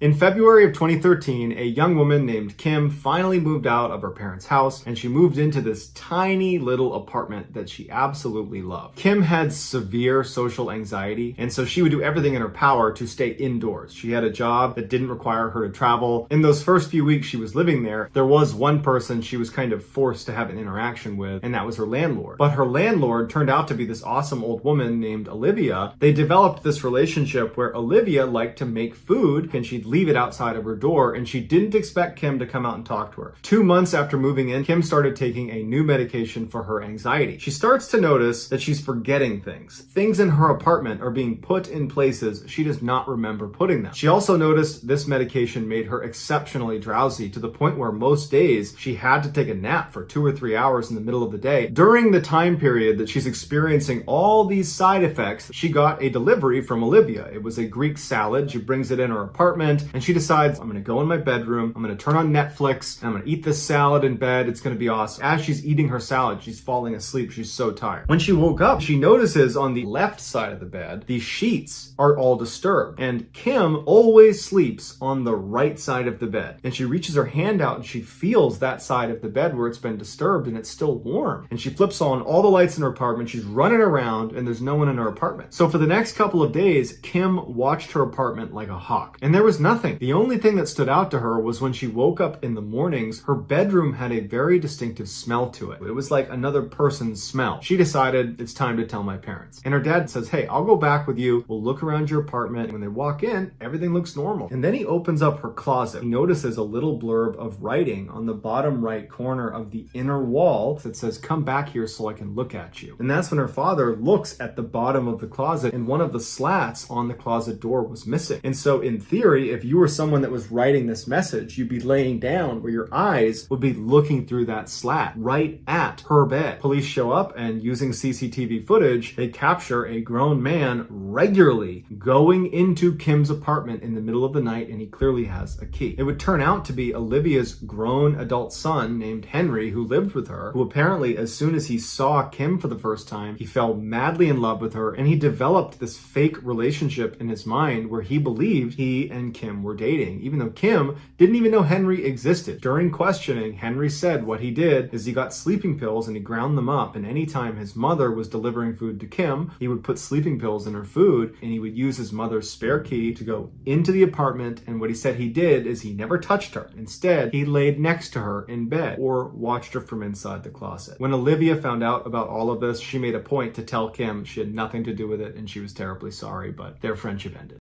In February of 2013, a young woman named Kim finally moved out of her parents' house, and she moved into this tiny little apartment that she absolutely loved. Kim had severe social anxiety, and so she would do everything in her power to stay indoors. She had a job that didn't require her to travel. In those first few weeks she was living there was one person she was kind of forced to have an interaction with, and that was her landlord. But her landlord turned out to be this awesome old woman named Olivia. They developed this relationship where Olivia liked to make food, and she'd leave it outside of her door, and she didn't expect Kim to come out and talk to her. 2 months after moving in, Kim started taking a new medication for her anxiety. She starts to notice that she's forgetting things. Things in her apartment are being put in places she does not remember putting them. She also noticed this medication made her exceptionally drowsy, to the point where most days she had to take a nap for 2 or 3 hours in the middle of the day. During the time period that she's experiencing all these side effects, she got a delivery from Olivia. It was a Greek salad. She brings it in her apartment, and she decides, I'm gonna go in my bedroom, I'm gonna turn on Netflix, and I'm gonna eat this salad in bed. It's gonna be awesome. As she's eating her salad, she's falling asleep. She's so tired. When she woke up, she notices on the left side of the bed, the sheets are all disturbed. And Kim always sleeps on the right side of the bed. And she reaches her hand out and she feels that side of the bed where it's been disturbed, and it's still warm. And she flips on all the lights in her apartment. She's running around, and there's no one in her apartment. So for the next couple of days, Kim watched her apartment like a hawk. And there was nothing. The only thing that stood out to her was when she woke up in the mornings, her bedroom had a very distinctive smell to it. It was like another person's smell. She decided, it's time to tell my parents. And her dad says, hey, I'll go back with you. We'll look around your apartment. When they walk in, everything looks normal. And then he opens up her closet. He notices a little blurb of writing on the bottom right corner of the inner wall that says, come back here so I can look at you. And that's when her father looks at the bottom of the closet, and one of the slats on the closet door was missing. And so in theory, if you were someone that was writing this message, you'd be laying down where your eyes would be looking through that slat right at her bed. Police show up, and using CCTV footage, they capture a grown man regularly going into Kim's apartment in the middle of the night, and he clearly has a key. It would turn out to be Olivia's grown adult son named Henry, who lived with her, who apparently, as soon as he saw Kim for the first time, he fell madly in love with her, and he developed this fake relationship in his mind where he believed he and Kim were dating, even though Kim didn't even know Henry existed. During questioning, Henry said what he did is he got sleeping pills and he ground them up, and anytime his mother was delivering food to Kim, he would put sleeping pills in her food, and he would use his mother's spare key to go into the apartment. And what he said he did is he never touched her. Instead, he laid next to her in bed or watched her from inside the closet. When Olivia found out about all of this, she made a point to tell Kim she had nothing to do with it, and she was terribly sorry, but their friendship ended.